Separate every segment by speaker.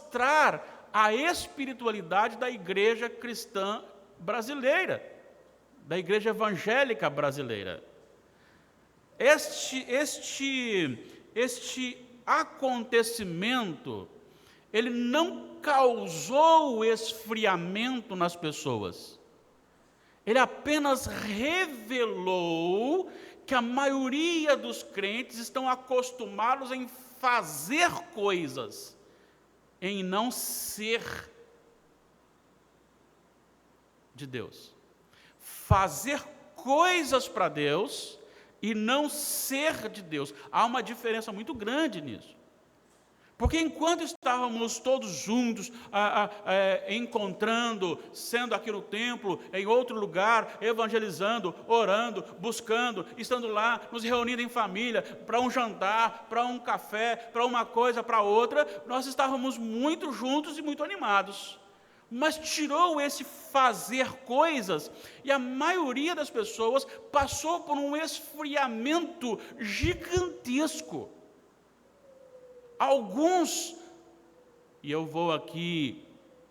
Speaker 1: mostrar a espiritualidade da igreja cristã brasileira, da igreja evangélica brasileira. Este acontecimento, ele não causou esfriamento nas pessoas. Ele apenas revelou que a maioria dos crentes estão acostumados em fazer coisas, em não ser de Deus. Fazer coisas para Deus e não ser de Deus. Há uma diferença muito grande nisso. Porque enquanto estávamos todos juntos, encontrando, sendo aqui no templo, em outro lugar, evangelizando, orando, buscando, estando lá, nos reunindo em família, para um jantar, para um café, para uma coisa, para outra, nós estávamos muito juntos e muito animados. Mas tirou esse fazer coisas, e a maioria das pessoas passou por um esfriamento gigantesco. Alguns, e eu vou aqui,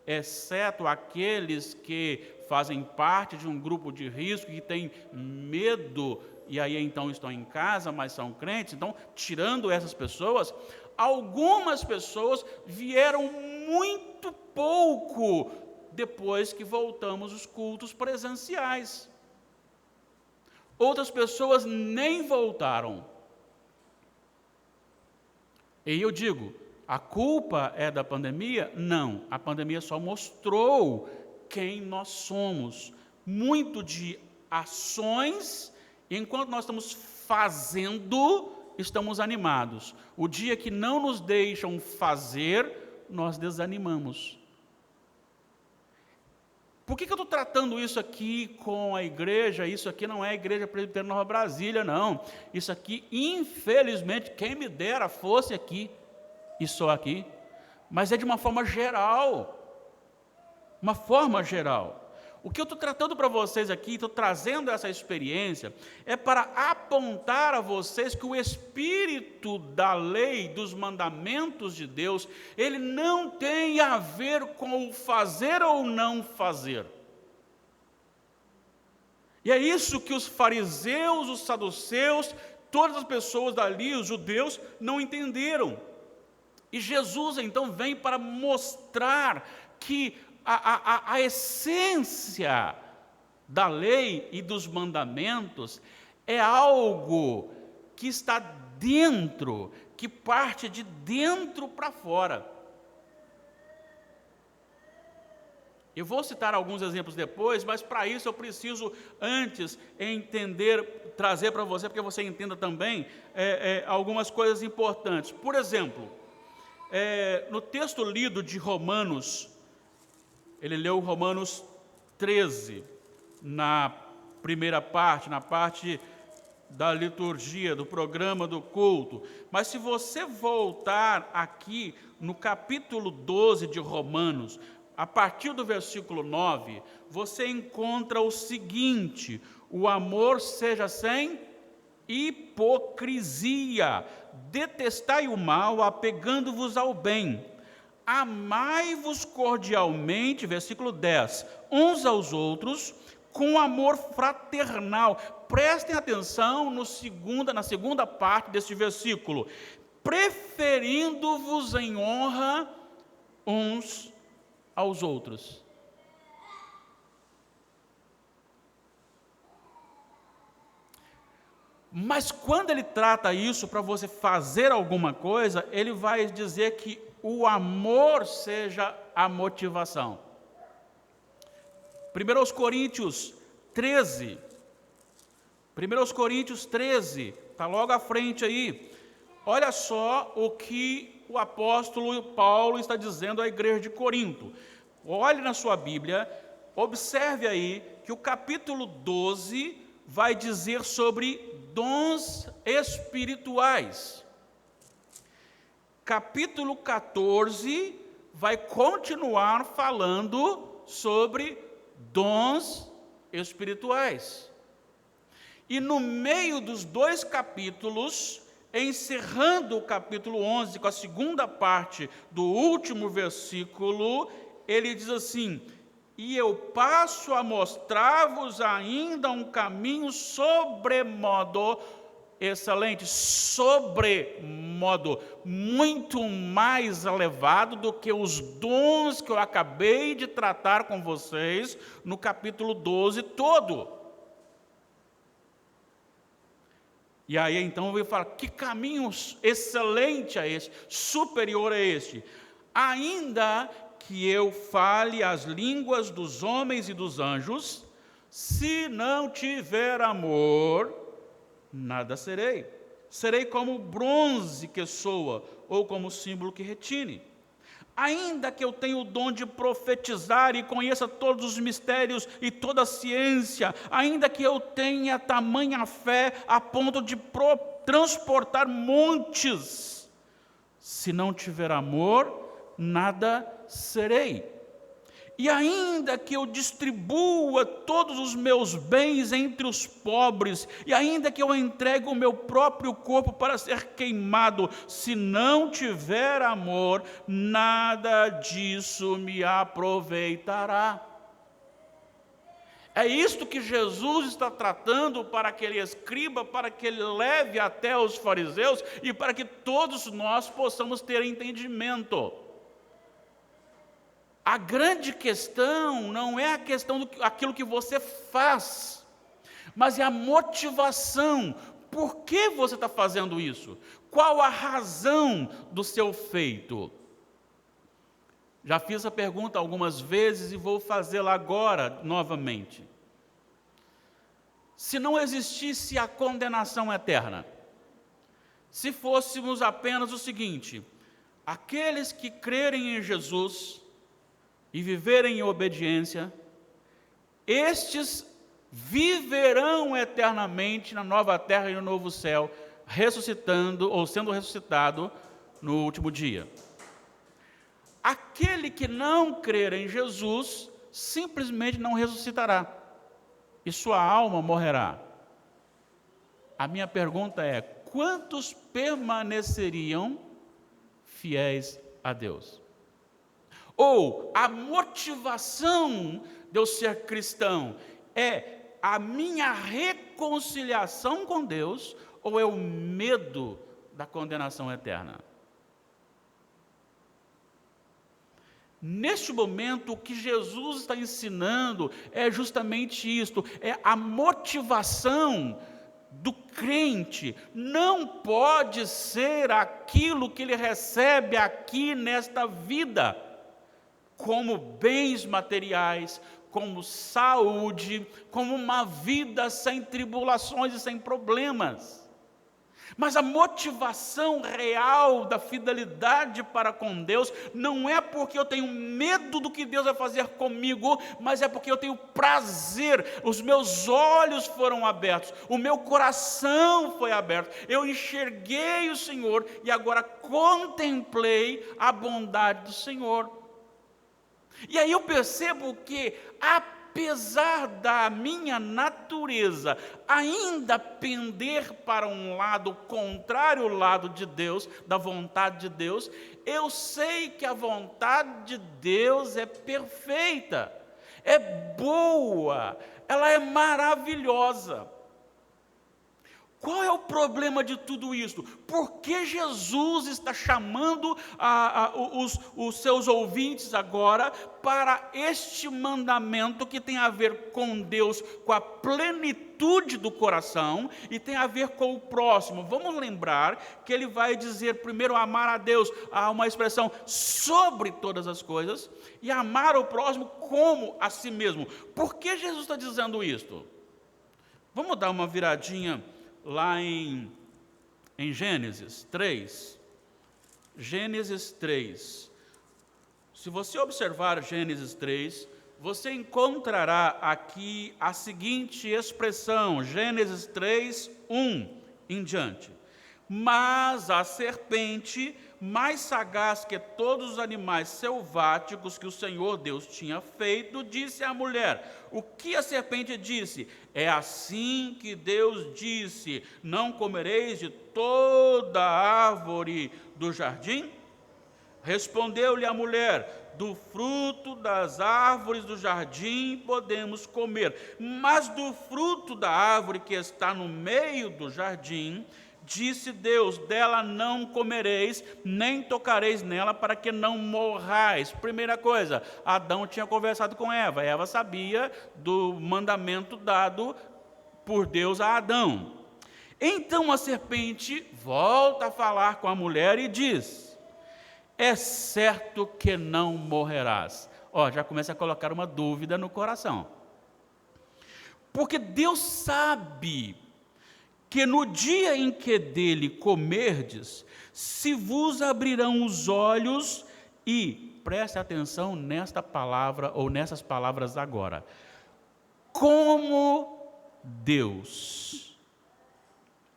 Speaker 1: exceto aqueles que fazem parte de um grupo de risco, que tem medo, e aí então estão em casa, mas são crentes, então, tirando essas pessoas, algumas pessoas vieram muito pouco depois que voltamos os cultos presenciais. Outras pessoas nem voltaram. E eu digo, a culpa é da pandemia? Não, a pandemia só mostrou quem nós somos. Muito de ações, enquanto nós estamos fazendo, estamos animados. O dia que não nos deixam fazer, nós desanimamos. Por que eu estou tratando isso aqui com a igreja? Isso aqui não é a Igreja Presbiteriana Nova Brasília, não. Isso aqui, infelizmente, quem me dera fosse aqui, e só aqui. Mas é de uma forma geral. Uma forma geral. O que eu estou tratando para vocês aqui, estou trazendo essa experiência, é para apontar a vocês que o espírito da lei, dos mandamentos de Deus, ele não tem a ver com o fazer ou não fazer. E é isso que os fariseus, os saduceus, todas as pessoas dali, os judeus, não entenderam. E Jesus então vem para mostrar que a essência da lei e dos mandamentos é algo que está dentro, que parte de dentro para fora. Eu vou citar alguns exemplos depois, mas para isso eu preciso antes entender, trazer para você, porque você entenda também algumas coisas importantes. Por exemplo, no texto lido de Romanos, ele leu Romanos 13, na primeira parte, na parte da liturgia, do programa do culto. Mas se você voltar aqui no capítulo 12 de Romanos, a partir do versículo 9, você encontra o seguinte: o amor seja sem hipocrisia, detestai o mal, apegando-vos ao bem. Amai-vos cordialmente, versículo 10, uns aos outros, com amor fraternal. Prestem atenção na segunda parte deste versículo. Preferindo-vos em honra uns aos outros. Mas quando ele trata isso para você fazer alguma coisa, ele vai dizer que o amor seja a motivação. 1 Coríntios 13, está logo à frente aí. Olha só o que o apóstolo Paulo está dizendo à igreja de Corinto. Olhe na sua Bíblia, observe aí que o capítulo 12 vai dizer sobre dons espirituais. Capítulo 14 vai continuar falando sobre dons espirituais. E no meio dos dois capítulos, encerrando o capítulo 11, com a segunda parte do último versículo, ele diz assim: e eu passo a mostrar-vos ainda um caminho sobremodo excelente, sobremodo, muito mais elevado do que os dons que eu acabei de tratar com vocês no capítulo 12 todo. E aí então eu vou falar, que caminho excelente é esse, superior a este? Ainda que eu fale as línguas dos homens e dos anjos, se não tiver amor, nada serei. Serei como bronze que soa, ou como símbolo que retine. Ainda que eu tenha o dom de profetizar e conheça todos os mistérios e toda a ciência, ainda que eu tenha tamanha fé a ponto de transportar montes, se não tiver amor, nada serei. E ainda que eu distribua todos os meus bens entre os pobres, e ainda que eu entregue o meu próprio corpo para ser queimado, se não tiver amor, nada disso me aproveitará. É isto que Jesus está tratando para que ele escriba, para que ele leve até os fariseus e para que todos nós possamos ter entendimento. A grande questão não é a questão daquilo que você faz, mas é a motivação. Por que você está fazendo isso? Qual a razão do seu feito? Já fiz essa pergunta algumas vezes e vou fazê-la agora novamente. Se não existisse a condenação eterna, se fôssemos apenas o seguinte: aqueles que crerem em Jesus e viverem em obediência, estes viverão eternamente na nova terra e no novo céu, ressuscitando ou sendo ressuscitado no último dia. Aquele que não crer em Jesus simplesmente não ressuscitará e sua alma morrerá. A minha pergunta é: quantos permaneceriam fiéis a Deus? Ou a motivação de eu ser cristão é a minha reconciliação com Deus, ou é o medo da condenação eterna? Neste momento, o que Jesus está ensinando é justamente isto, é a motivação do crente. Não pode ser aquilo que ele recebe aqui nesta vida, como bens materiais, como saúde, como uma vida sem tribulações e sem problemas. Mas a motivação real da fidelidade para com Deus não é porque eu tenho medo do que Deus vai fazer comigo, mas é porque eu tenho prazer, os meus olhos foram abertos, o meu coração foi aberto, eu enxerguei o Senhor e agora contemplei a bondade do Senhor. E aí eu percebo que, apesar da minha natureza ainda pender para um lado contrário ao lado de Deus, da vontade de Deus, eu sei que a vontade de Deus é perfeita, é boa, ela é maravilhosa. Qual é o problema de tudo isso? Por que Jesus está chamando os seus ouvintes agora para este mandamento que tem a ver com Deus, com a plenitude do coração e tem a ver com o próximo? Vamos lembrar que ele vai dizer primeiro amar a Deus, há uma expressão sobre todas as coisas, e amar o próximo como a si mesmo. Por que Jesus está dizendo isto? Vamos dar uma viradinha lá em Gênesis 3, Gênesis 3, se você observar Gênesis 3, você encontrará aqui a seguinte expressão, Gênesis 3, 1 em diante: mas a serpente mais sagaz que todos os animais selváticos que o Senhor Deus tinha feito, disse à mulher: o que a serpente disse? É assim que Deus disse: não comereis de toda a árvore do jardim? Respondeu-lhe a mulher: do fruto das árvores do jardim podemos comer, mas do fruto da árvore que está no meio do jardim, disse Deus: dela não comereis, nem tocareis nela, para que não morrais. Primeira coisa, Adão tinha conversado com Eva. Eva sabia do mandamento dado por Deus a Adão. Então a serpente volta a falar com a mulher e diz: é certo que não morrerás. Já começa a colocar uma dúvida no coração. Porque Deus sabe que no dia em que dele comerdes, se vos abrirão os olhos e, preste atenção nesta palavra ou nessas palavras agora, como Deus.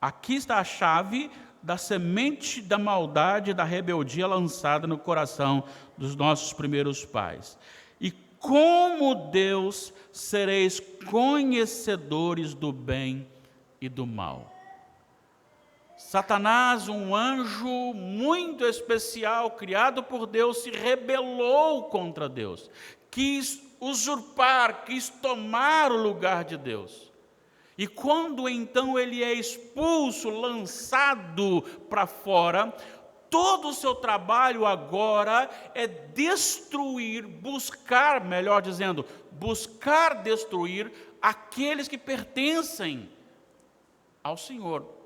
Speaker 1: Aqui está a chave da semente da maldade e da rebeldia lançada no coração dos nossos primeiros pais. E como Deus sereis conhecedores do bem e do mal. Satanás, um anjo muito especial, criado por Deus, se rebelou contra Deus, quis usurpar, quis tomar o lugar de Deus. E quando então ele é expulso, lançado para fora, todo o seu trabalho agora é destruir, buscar, melhor dizendo, buscar destruir aqueles que pertencem ao Senhor.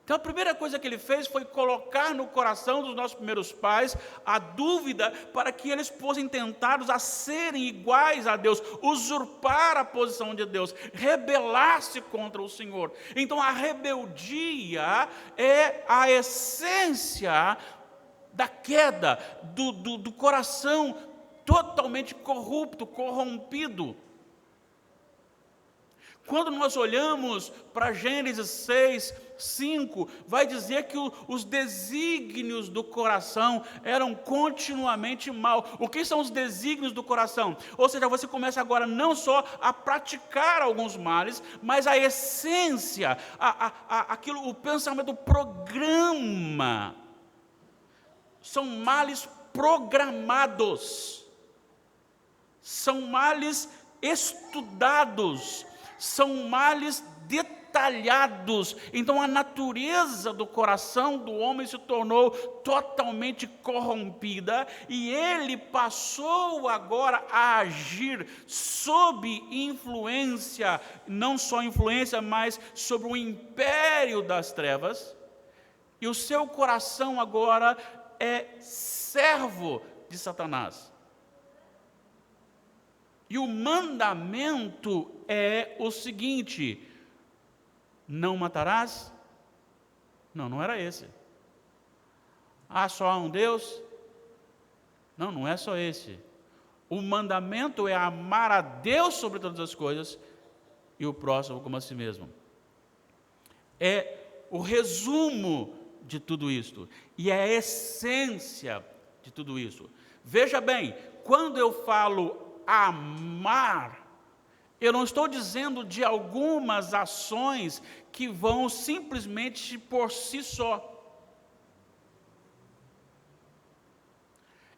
Speaker 1: Então a primeira coisa que ele fez foi colocar no coração dos nossos primeiros pais a dúvida para que eles fossem tentados a serem iguais a Deus, usurpar a posição de Deus, rebelar-se contra o Senhor. Então a rebeldia é a essência da queda, do coração totalmente corrupto, corrompido. Quando nós olhamos para Gênesis 6, 5, vai dizer que os desígnios do coração eram continuamente mal. O que são os desígnios do coração? Ou seja, você começa agora não só a praticar alguns males, mas a essência, aquilo, o pensamento, o programa. São males programados. São males estudados. São males detalhados. Então a natureza do coração do homem se tornou totalmente corrompida e ele passou agora a agir sob influência, não só influência, mas sobre o império das trevas. E o seu coração agora é servo de Satanás. E o mandamento é o seguinte: não matarás? Não era esse. Só há um Deus? Não é só esse. O mandamento é amar a Deus sobre todas as coisas e o próximo como a si mesmo. É o resumo de tudo isto e é a essência de tudo isso. Veja bem, quando eu falo amar, eu não estou dizendo de algumas ações que vão simplesmente por si só.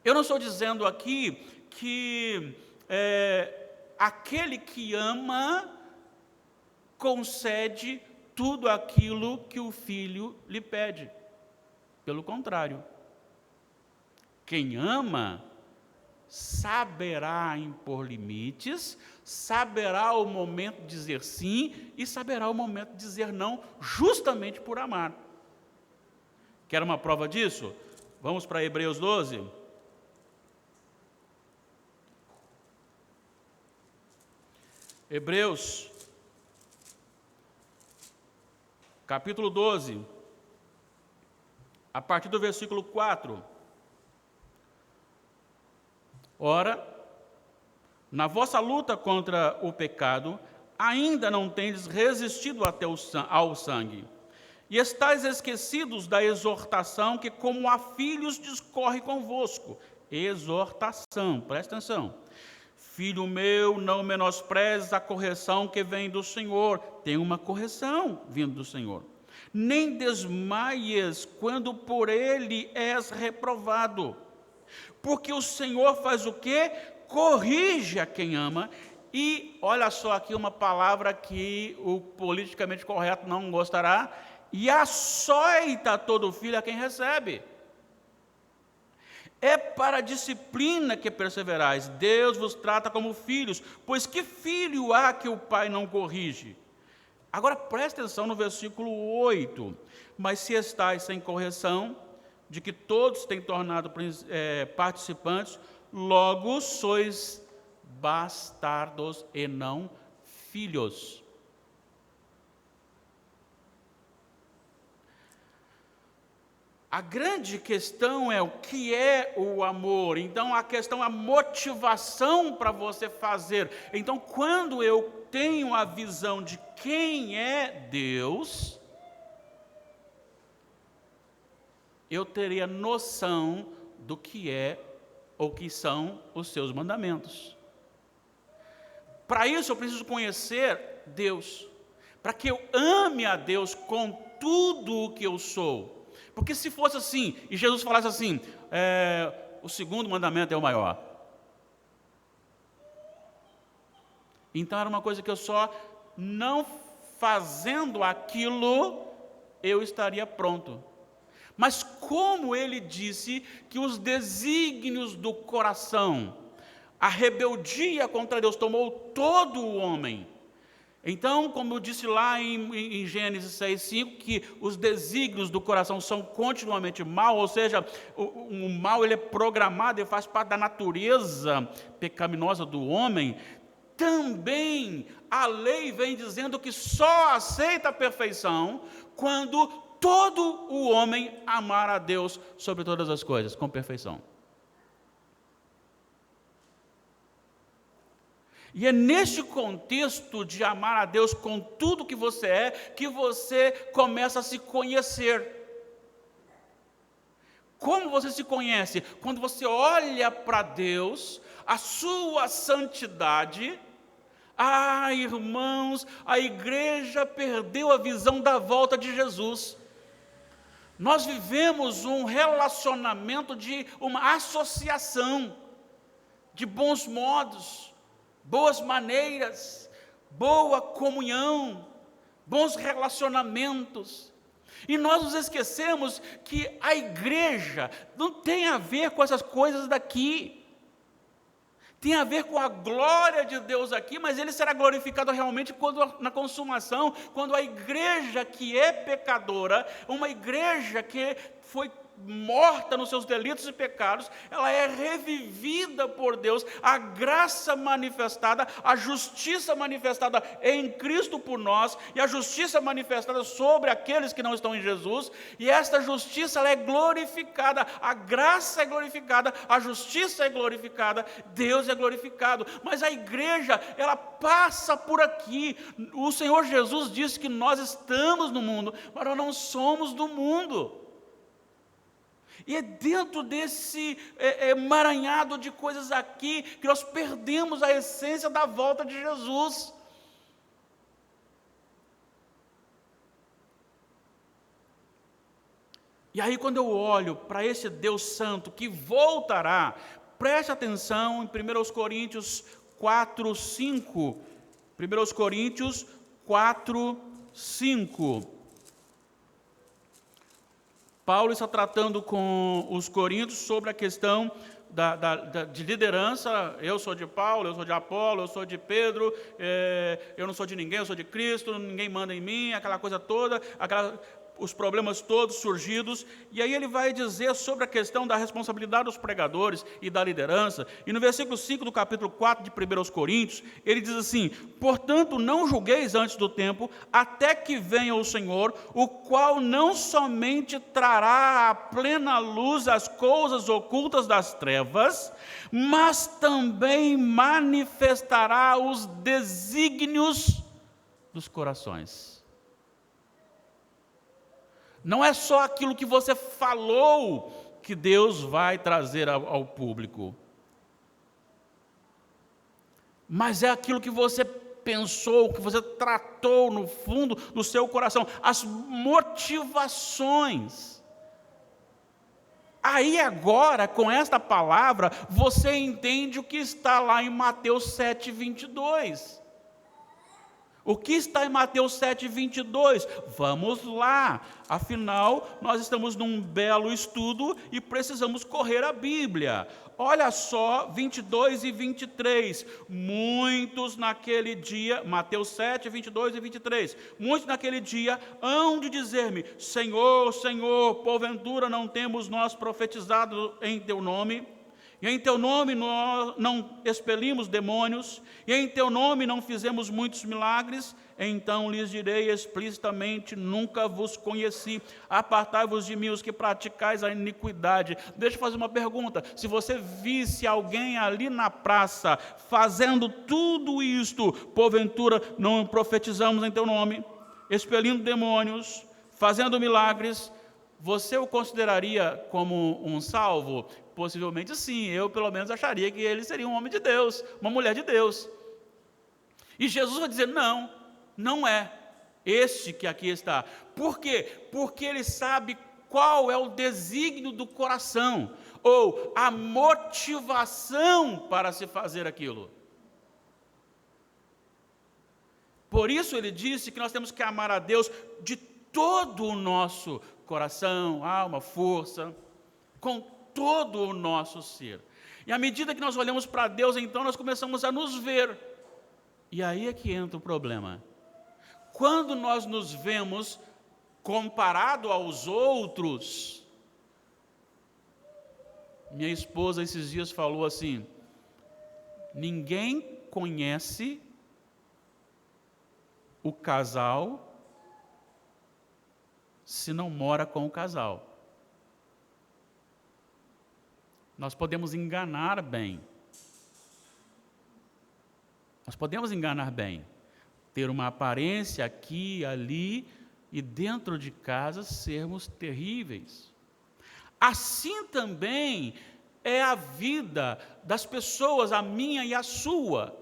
Speaker 1: Eu não estou dizendo aqui que aquele que ama concede tudo aquilo que o filho lhe pede. Pelo contrário, quem ama saberá impor limites, saberá o momento de dizer sim e saberá o momento de dizer não, justamente por amar. Quer uma prova disso? Vamos para Hebreus 12. Hebreus, capítulo 12, a partir do versículo 4. Ora, na vossa luta contra o pecado, ainda não tendes resistido até ao sangue, E estáis esquecidos da exortação que, como a filhos, discorre convosco. Exortação, presta atenção. Filho meu, não menosprezes a correção que vem do Senhor. Tem uma correção vindo do Senhor. Nem desmaies quando por ele és reprovado. Porque o Senhor faz o quê? Corrige a quem ama. E olha só aqui uma palavra que o politicamente correto não gostará. E açoita todo filho a quem recebe. É para a disciplina que perseverais. Deus vos trata como filhos. Pois que filho há que o pai não corrige? Agora preste atenção no versículo 8. Mas se estáis sem correção, de que todos têm tornado participantes, logo sois bastardos e não filhos. A grande questão é o que é o amor. Então, a questão é a motivação para você fazer. Então, quando eu tenho a visão de quem é Deus, eu teria noção do que é ou que são os seus mandamentos. Para isso, eu preciso conhecer Deus. Para que eu ame a Deus com tudo o que eu sou. Porque se fosse assim, e Jesus falasse assim, o segundo mandamento é o maior. Então era uma coisa que eu só não fazendo aquilo, eu estaria pronto. Mas como ele disse que os desígnios do coração, a rebeldia contra Deus tomou todo o homem. Então, como eu disse lá em Gênesis 6:5, que os desígnios do coração são continuamente mal, ou seja, o mal ele é programado, ele faz parte da natureza pecaminosa do homem. Também a lei vem dizendo que só aceita a perfeição quando todo o homem amar a Deus sobre todas as coisas, com perfeição. E é neste contexto de amar a Deus com tudo que você é, que você começa a se conhecer. Como você se conhece? Quando você olha para Deus, a sua santidade. Ah, irmãos, a igreja perdeu a visão da volta de Jesus. Nós vivemos um relacionamento de uma associação de bons modos, boas maneiras, boa comunhão, bons relacionamentos. E nós nos esquecemos que a igreja não tem a ver com essas coisas daqui. Tem a ver com a glória de Deus aqui, mas ele será glorificado realmente na consumação, quando a igreja que é pecadora, uma igreja que foi morta nos seus delitos e pecados, ela é revivida por Deus, a graça manifestada, a justiça manifestada em Cristo por nós, e a justiça manifestada sobre aqueles que não estão em Jesus, e esta justiça ela é glorificada, a graça é glorificada, a justiça é glorificada, Deus é glorificado, mas a igreja, ela passa por aqui. O Senhor Jesus disse que nós estamos no mundo, mas nós não somos do mundo. E é dentro desse emaranhado de coisas aqui que nós perdemos a essência da volta de Jesus. E aí quando eu olho para esse Deus Santo que voltará, preste atenção em 1 Coríntios 4:5. 1 Coríntios 4:5. Paulo está tratando com os coríntios sobre a questão de liderança. Eu sou de Paulo, eu sou de Apolo, eu sou de Pedro, eu não sou de ninguém, eu sou de Cristo, ninguém manda em mim, aquela coisa toda, os problemas todos surgidos. E aí ele vai dizer sobre a questão da responsabilidade dos pregadores e da liderança. E no versículo 5 do capítulo 4 de 1 Coríntios, ele diz assim: portanto, não julgueis antes do tempo, até que venha o Senhor, o qual não somente trará à plena luz as coisas ocultas das trevas, mas também manifestará os desígnios dos corações. Não é só aquilo que você falou que Deus vai trazer ao público, mas é aquilo que você pensou, que você tratou no fundo do seu coração, as motivações. Aí agora, com esta palavra, você entende o que está lá em Mateus 7:22. O que está em Mateus 7:22? Vamos lá, afinal, nós estamos num belo estudo e precisamos correr a Bíblia. Olha só, 22 e 23, muitos naquele dia, Mateus 7, 22 e 23, muitos naquele dia hão de dizer-me, Senhor, Senhor, porventura não temos nós profetizado em teu nome? E em teu nome nós não expelimos demônios, e em teu nome não fizemos muitos milagres? Então lhes direi explicitamente, nunca vos conheci, apartai-vos de mim os que praticais a iniquidade. Deixa eu fazer uma pergunta, se você visse alguém ali na praça, fazendo tudo isto, porventura não profetizamos em teu nome, expelindo demônios, fazendo milagres, você o consideraria como um salvo? Possivelmente sim, eu pelo menos acharia que ele seria um homem de Deus, uma mulher de Deus. E Jesus vai dizer, não, não é este que aqui está. Por quê? Porque ele sabe qual é o desígnio do coração, ou a motivação para se fazer aquilo. Por isso ele disse que nós temos que amar a Deus de todo o nosso coração, alma, força, com todo o nosso ser. E à medida que nós olhamos para Deus, então nós começamos a nos ver. E aí é que entra o problema. Quando nós nos vemos comparado aos outros, minha esposa esses dias falou assim, ninguém conhece o casal se não mora com o casal. Nós podemos enganar bem. Nós podemos enganar bem. Ter uma aparência aqui, ali, e dentro de casa sermos terríveis. Assim também é a vida das pessoas, a minha e a sua.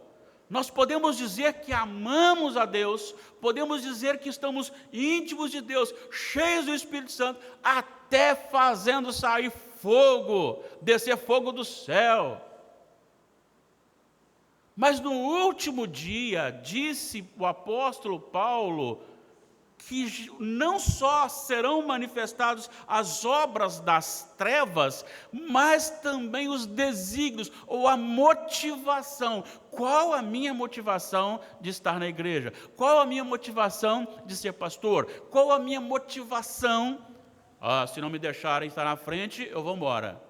Speaker 1: Nós podemos dizer que amamos a Deus, podemos dizer que estamos íntimos de Deus, cheios do Espírito Santo, até fazendo sair fogo, descer fogo do céu. Mas no último dia, disse o apóstolo Paulo, que não só serão manifestados as obras das trevas, mas também os desígnios, ou a motivação. Qual a minha motivação de estar na igreja? Qual a minha motivação de ser pastor? Qual a minha motivação? Se não me deixarem estar na frente, eu vou embora.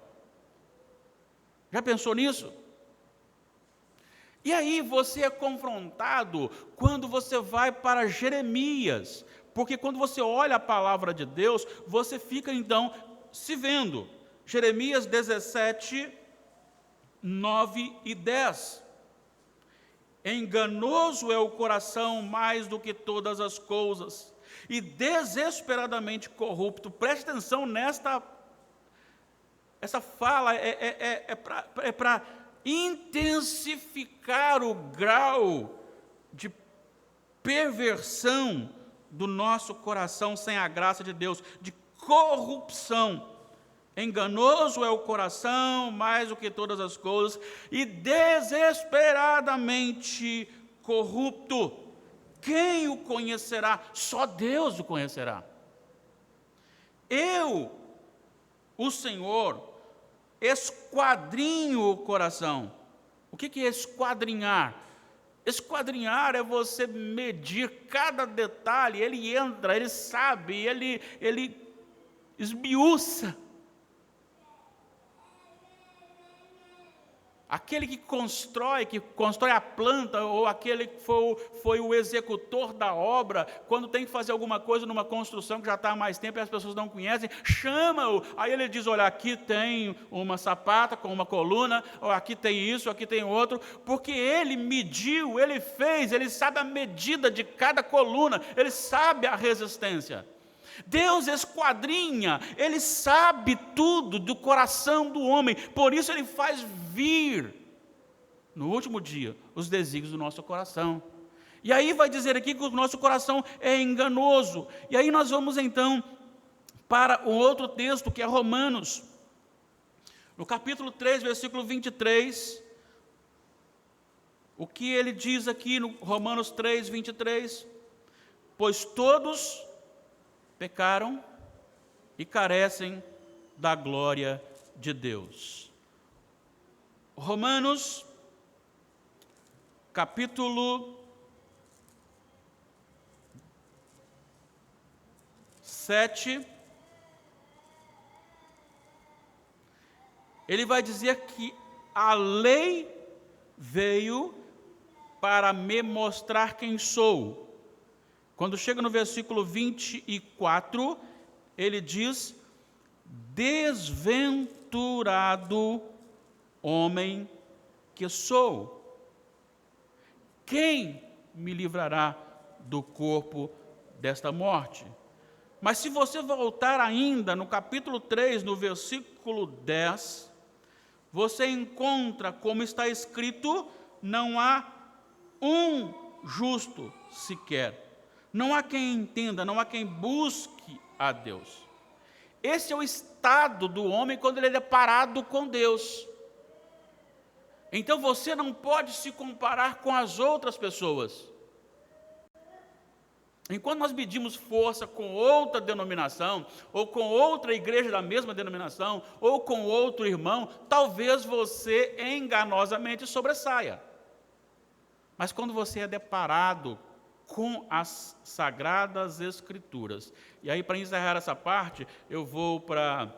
Speaker 1: Já pensou nisso? E aí você é confrontado quando você vai para Jeremias, porque quando você olha a palavra de Deus, você fica então se vendo. Jeremias 17, 9 e 10. Enganoso é o coração mais do que todas as coisas, e desesperadamente corrupto. Preste atenção essa fala é para intensificar o grau de perversão do nosso coração sem a graça de Deus, de corrupção. Enganoso é o coração mais do que todas as coisas, e desesperadamente corrupto. Quem o conhecerá? Só Deus o conhecerá. Eu, o Senhor, esquadrinho o coração. O que é esquadrinhar? Esquadrinhar é você medir cada detalhe, ele entra, ele sabe, ele esmiuça. Aquele que constrói a planta, ou aquele que foi o executor da obra, quando tem que fazer alguma coisa numa construção que já está há mais tempo e as pessoas não conhecem, chama-o, aí ele diz, olha, aqui tem uma sapata com uma coluna, ou aqui tem isso, aqui tem outro, porque ele mediu, ele fez, ele sabe a medida de cada coluna, ele sabe a resistência. Deus esquadrinha, Ele sabe tudo do coração do homem, por isso Ele faz vir, no último dia, os desígnios do nosso coração. E aí vai dizer aqui que o nosso coração é enganoso. E aí nós vamos então para o outro texto, que é Romanos. No capítulo 3, versículo 23, o que ele diz aqui no Romanos 3, 23? Pois todos pecaram e carecem da glória de Deus. Romanos, capítulo 7, ele vai dizer que a lei veio para me mostrar quem sou. Quando chega no versículo 24, ele diz: desventurado homem que sou, quem me livrará do corpo desta morte? Mas se você voltar ainda no capítulo 3, no versículo 10, você encontra como está escrito: não há um justo sequer. Não há quem entenda, não há quem busque a Deus. Esse é o estado do homem quando ele é deparado com Deus. Então você não pode se comparar com as outras pessoas. Enquanto nós medimos força com outra denominação, ou com outra igreja da mesma denominação, ou com outro irmão, talvez você enganosamente sobressaia. Mas quando você é deparado com as Sagradas Escrituras, e aí para encerrar essa parte, eu vou para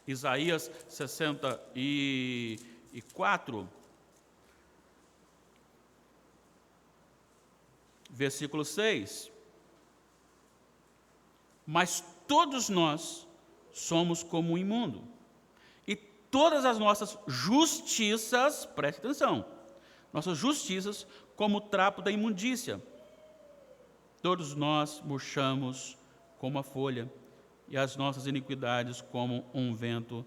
Speaker 1: Isaías 64, versículo 6. Mas todos nós somos como um imundo, e todas as nossas justiças, preste atenção, nossas justiças como o trapo da imundícia. Todos nós murchamos como a folha, e as nossas iniquidades como um vento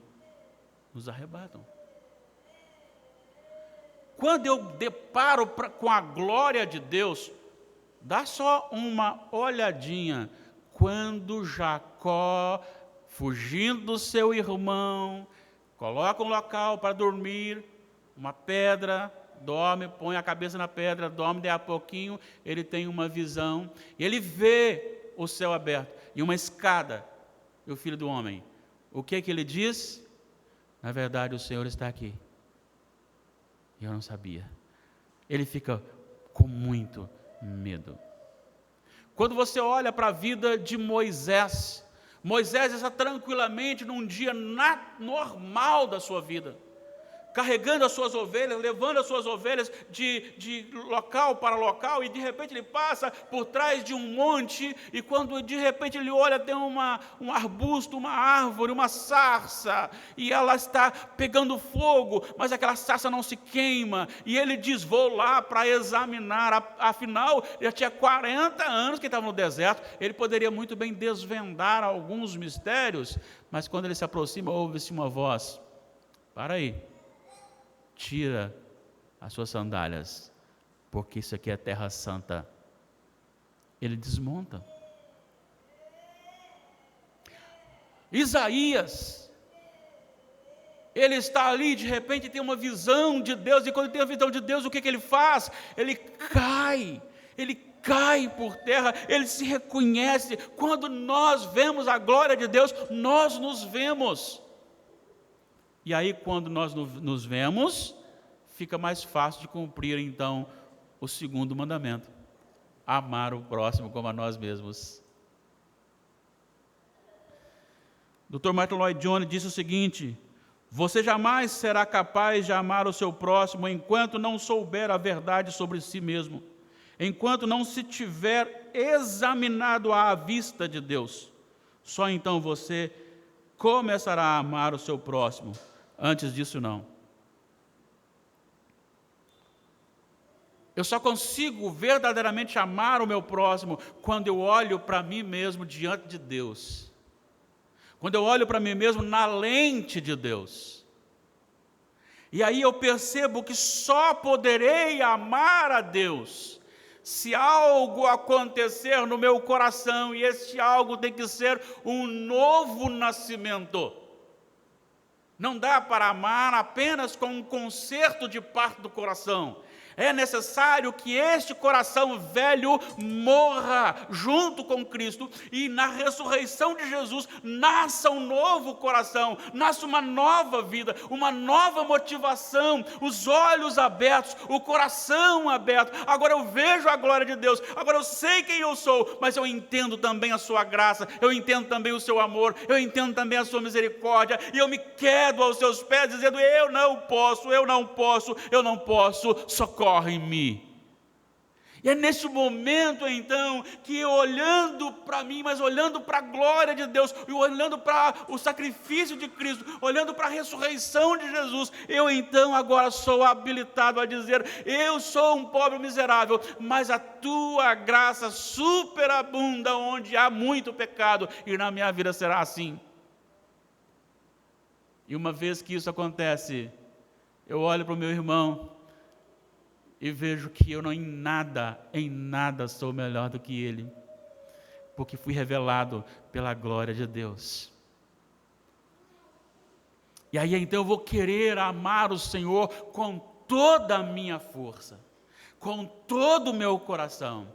Speaker 1: nos arrebatam. Quando eu deparo com a glória de Deus, dá só uma olhadinha. Quando Jacó, fugindo do seu irmão, coloca um local para dormir, uma pedra, dorme, põe a cabeça na pedra, dorme, daí a pouquinho ele tem uma visão, e ele vê o céu aberto, e uma escada, e o Filho do Homem. O que é que ele diz? Na verdade, o Senhor está aqui. E eu não sabia. Ele fica com muito medo. Quando você olha para a vida de Moisés, Moisés está tranquilamente num dia normal da sua vida, carregando as suas ovelhas, levando as suas ovelhas de local para local, e de repente ele passa por trás de um monte, e quando de repente ele olha, tem um arbusto, uma árvore, uma sarça, e ela está pegando fogo, mas aquela sarça não se queima, e ele diz: vou lá para examinar. Afinal, já tinha 40 anos que estava no deserto, ele poderia muito bem desvendar alguns mistérios, mas quando ele se aproxima, ouve-se uma voz: para aí, tira as suas sandálias, porque isso aqui é terra santa. Ele desmonta. Isaías, ele está ali, de repente tem uma visão de Deus, e quando tem a visão de Deus, o que ele faz? Ele cai por terra, ele se reconhece. Quando nós vemos a glória de Deus, nós nos vemos. E aí, quando nós nos vemos, fica mais fácil de cumprir, então, o segundo mandamento: amar o próximo como a nós mesmos. Dr. Martin Lloyd-Jones disse o seguinte: você jamais será capaz de amar o seu próximo enquanto não souber a verdade sobre si mesmo, enquanto não se tiver examinado à vista de Deus. Só então você começará a amar o seu próximo. Antes disso, não. Eu só consigo verdadeiramente amar o meu próximo quando eu olho para mim mesmo diante de Deus. Quando eu olho para mim mesmo na lente de Deus. E aí eu percebo que só poderei amar a Deus se algo acontecer no meu coração, e este algo tem que ser um novo nascimento. Não dá para amar apenas com um conserto de parte do coração. É necessário que este coração velho morra junto com Cristo e na ressurreição de Jesus nasça um novo coração, nasça uma nova vida, uma nova motivação, os olhos abertos, o coração aberto. Agora eu vejo a glória de Deus, agora eu sei quem eu sou, mas eu entendo também a sua graça, eu entendo também o seu amor, eu entendo também a sua misericórdia, e eu me quedo aos seus pés dizendo: eu não posso, socorre-me. E é nesse momento então que eu, olhando para mim, mas olhando para a glória de Deus, e olhando para o sacrifício de Cristo, olhando para a ressurreição de Jesus, eu então agora sou habilitado a dizer: eu sou um pobre miserável, mas a tua graça superabunda onde há muito pecado, e na minha vida será assim. E uma vez que isso acontece, eu olho para o meu irmão e vejo que eu em nada sou melhor do que ele, porque fui revelado pela glória de Deus. E aí então eu vou querer amar o Senhor com toda a minha força, com todo o meu coração,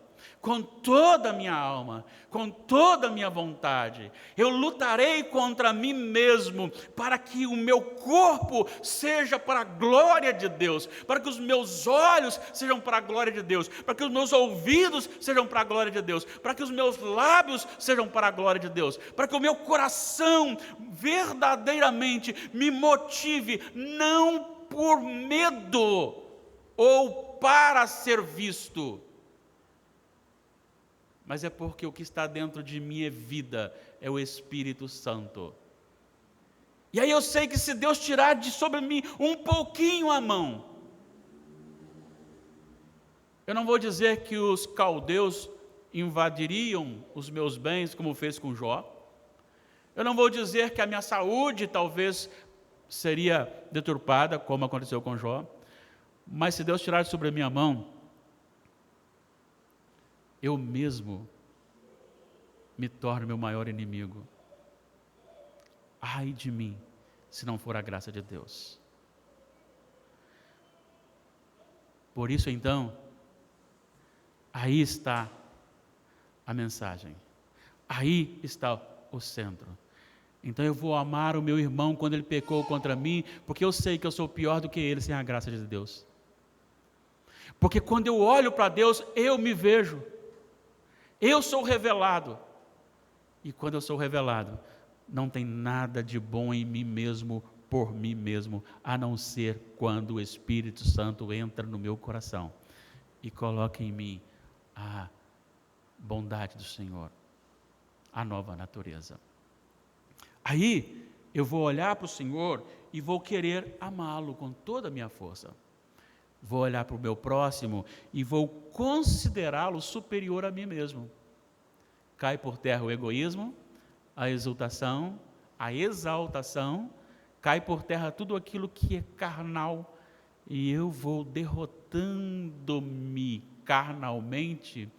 Speaker 1: com toda a minha alma, com toda a minha vontade. Eu lutarei contra mim mesmo, para que o meu corpo seja para a glória de Deus, para que os meus olhos sejam para a glória de Deus, para que os meus ouvidos sejam para a glória de Deus, para que os meus lábios sejam para a glória de Deus, para que o meu coração verdadeiramente me motive, não por medo ou para ser visto, mas é porque o que está dentro de mim é vida, é o Espírito Santo. E aí eu sei que se Deus tirar de sobre mim um pouquinho a mão, eu não vou dizer que os caldeus invadiriam os meus bens, como fez com Jó. Eu não vou dizer que a minha saúde talvez seria deturpada, como aconteceu com Jó. Mas se Deus tirar de sobre a minha mão, eu mesmo me torno meu maior inimigo. Ai de mim, se não for a graça de Deus. Por isso então, aí está a mensagem. Aí está o centro. Então eu vou amar o meu irmão quando ele pecou contra mim, porque eu sei que eu sou pior do que ele sem a graça de Deus. Porque quando eu olho para Deus, eu me vejo. Eu sou revelado, e quando eu sou revelado, não tem nada de bom em mim mesmo, por mim mesmo, a não ser quando o Espírito Santo entra no meu coração e coloca em mim a bondade do Senhor, a nova natureza. Aí eu vou olhar para o Senhor e vou querer amá-lo com toda a minha força. Vou olhar para o meu próximo e vou considerá-lo superior a mim mesmo. Cai por terra o egoísmo, a exultação, a exaltação, cai por terra tudo aquilo que é carnal, e eu vou derrotando-me carnalmente.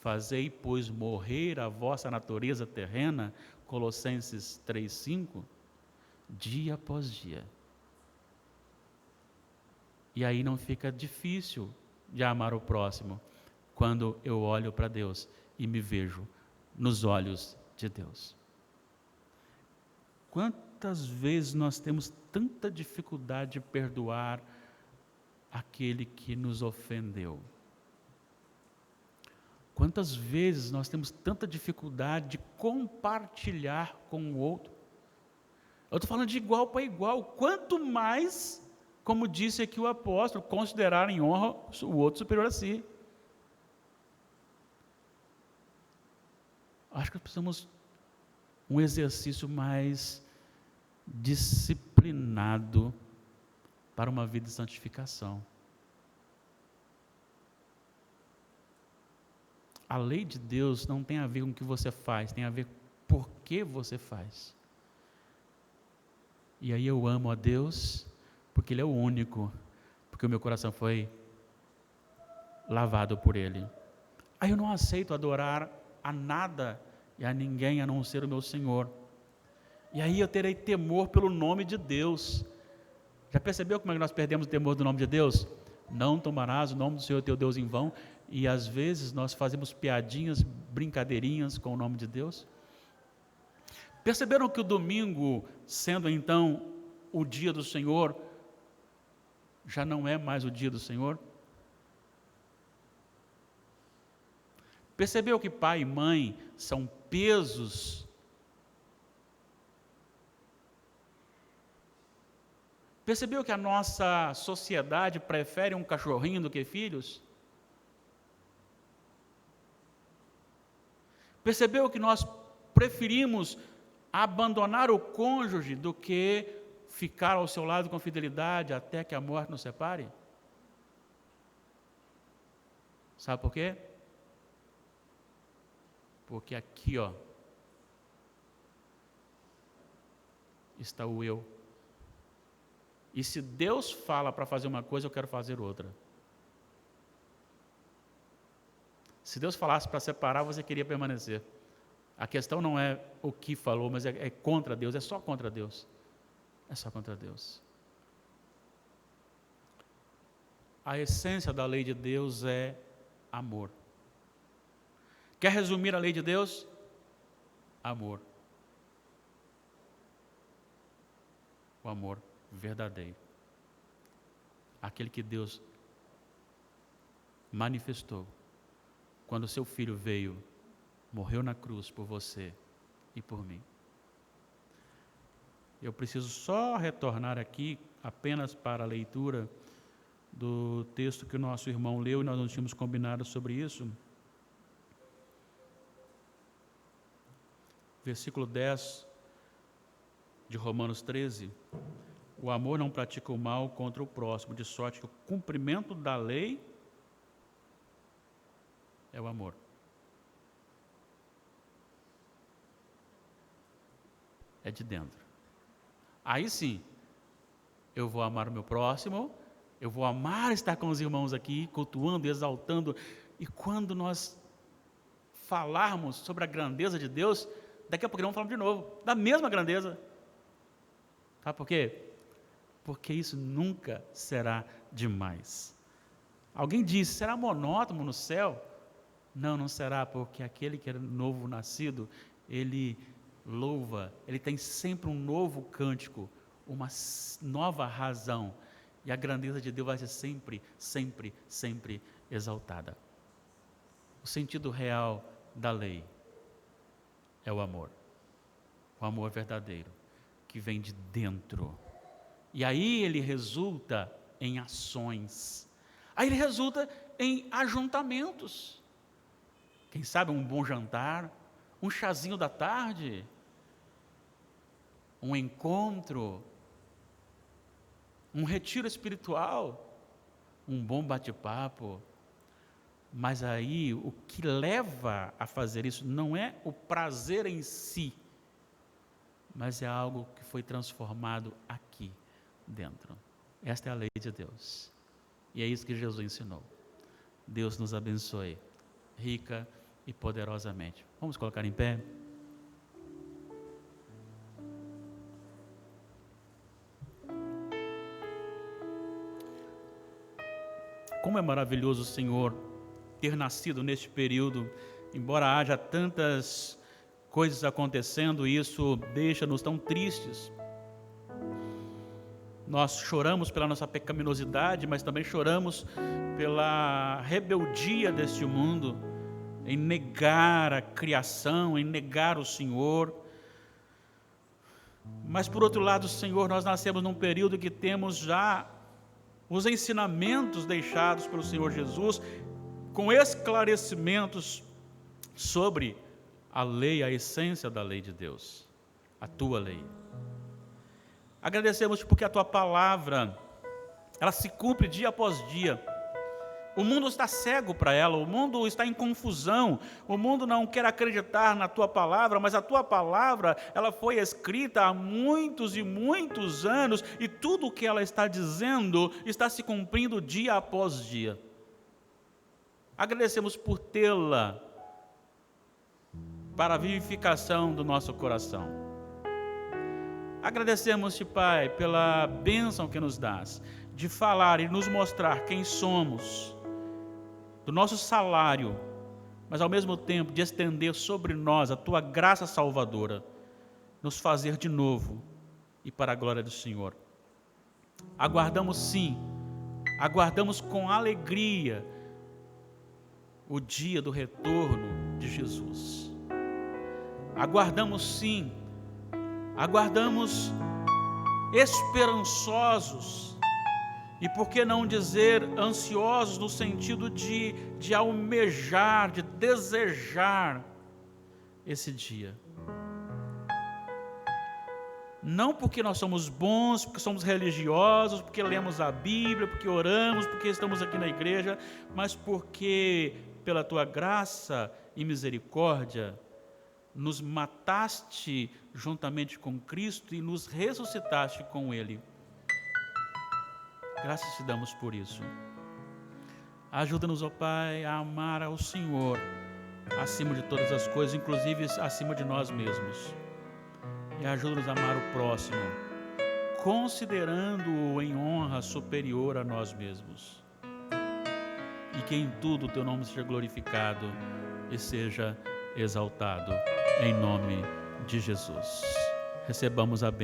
Speaker 1: Fazei, pois, morrer a vossa natureza terrena, Colossenses 3,5, dia após dia. E aí não fica difícil de amar o próximo, quando eu olho para Deus e me vejo nos olhos de Deus. Quantas vezes nós temos tanta dificuldade de perdoar aquele que nos ofendeu? Quantas vezes nós temos tanta dificuldade de compartilhar com o outro? Eu estou falando de igual para igual, quanto mais, como disse aqui o apóstolo, considerar em honra o outro superior a si. Acho que precisamos um exercício mais disciplinado para uma vida de santificação. a lei de Deus não tem a ver com o que você faz, tem a ver com por que você faz. E aí eu amo a Deus, porque Ele é o único, porque o meu coração foi lavado por Ele. Aí eu não aceito adorar a nada e a ninguém a não ser o meu Senhor. E aí eu terei temor pelo nome de Deus. Já percebeu como é que nós perdemos o temor do nome de Deus? Não tomarás o nome do Senhor teu Deus em vão. E às vezes nós fazemos piadinhas, brincadeirinhas com o nome de Deus. Perceberam que o domingo, sendo então o dia do Senhor, já não é mais o dia do Senhor? Percebeu que pai e mãe são pesos? Percebeu que a nossa sociedade prefere um cachorrinho do que filhos? Percebeu que nós preferimos abandonar o cônjuge do que ficar ao seu lado com fidelidade até que a morte nos separe? Sabe por quê? Porque aqui, está o eu. E se Deus fala para fazer uma coisa, eu quero fazer outra. Se Deus falasse para separar, você queria permanecer. A questão não é o que falou, mas é contra Deus, é só contra Deus. É só contra Deus. A essência da lei de Deus é amor. Quer resumir a lei de Deus? Amor. O amor verdadeiro. Aquele que Deus manifestou quando seu filho veio, morreu na cruz por você e por mim. Eu preciso só retornar aqui apenas para a leitura do texto que o nosso irmão leu e nós não tínhamos combinado sobre isso. Versículo 10 de Romanos 13. O amor não pratica o mal contra o próximo, de sorte que o cumprimento da lei é o amor. É de dentro. Aí sim, eu vou amar o meu próximo, eu vou amar estar com os irmãos aqui, cultuando, exaltando, e quando nós falarmos sobre a grandeza de Deus, daqui a pouco vamos falar de novo, da mesma grandeza. Sabe por quê? Porque isso nunca será demais. Alguém disse, será monótono no céu? Não, não será, porque aquele que é novo nascido, ele louva, ele tem sempre um novo cântico, uma nova razão, e a grandeza de Deus vai ser sempre, sempre, sempre exaltada. O sentido real da lei é o amor verdadeiro, que vem de dentro, e aí ele resulta em ações, aí ele resulta em ajuntamentos, quem sabe um bom jantar, um chazinho da tarde, um encontro, um retiro espiritual, um bom bate-papo. Mas aí o que leva a fazer isso não é o prazer em si, mas é algo que foi transformado aqui dentro. Esta é a lei de Deus. E é isso que Jesus ensinou. Deus nos abençoe, rica e poderosamente. Vamos colocar em pé? Como é maravilhoso, Senhor, ter nascido neste período, embora haja tantas coisas acontecendo, isso deixa-nos tão tristes. Nós choramos pela nossa pecaminosidade, mas também choramos pela rebeldia deste mundo, em negar a criação, em negar o Senhor. Mas por outro lado, Senhor, nós nascemos num período que temos já os ensinamentos deixados pelo Senhor Jesus, com esclarecimentos sobre a lei, a essência da lei de Deus, a tua lei. Agradecemos porque a tua palavra, ela se cumpre dia após dia, O mundo está cego para ela, o mundo está em confusão, o mundo não quer acreditar na tua palavra, mas a tua palavra, ela foi escrita há muitos e muitos anos, e tudo o que ela está dizendo está se cumprindo dia após dia. Agradecemos por tê-la para a vivificação do nosso coração. Agradecemos-te, Pai, pela bênção que nos dás, de falar e nos mostrar quem somos, do nosso salário, mas ao mesmo tempo de estender sobre nós a tua graça salvadora, nos fazer de novo e para a glória do Senhor. Aguardamos sim, aguardamos com alegria o dia do retorno de Jesus. Aguardamos sim, aguardamos esperançosos, e por que não dizer ansiosos no sentido de almejar, de desejar esse dia. Não porque nós somos bons, porque somos religiosos, porque lemos a Bíblia, porque oramos, porque estamos aqui na igreja, mas porque pela tua graça e misericórdia nos mataste juntamente com Cristo e nos ressuscitaste com Ele. Graças te damos por isso. Ajuda-nos, ó Pai, a amar ao Senhor acima de todas as coisas, inclusive acima de nós mesmos. E ajuda-nos a amar o próximo, considerando-o em honra superior a nós mesmos. E que em tudo o teu nome seja glorificado e seja exaltado, em nome de Jesus. Recebamos a bênção.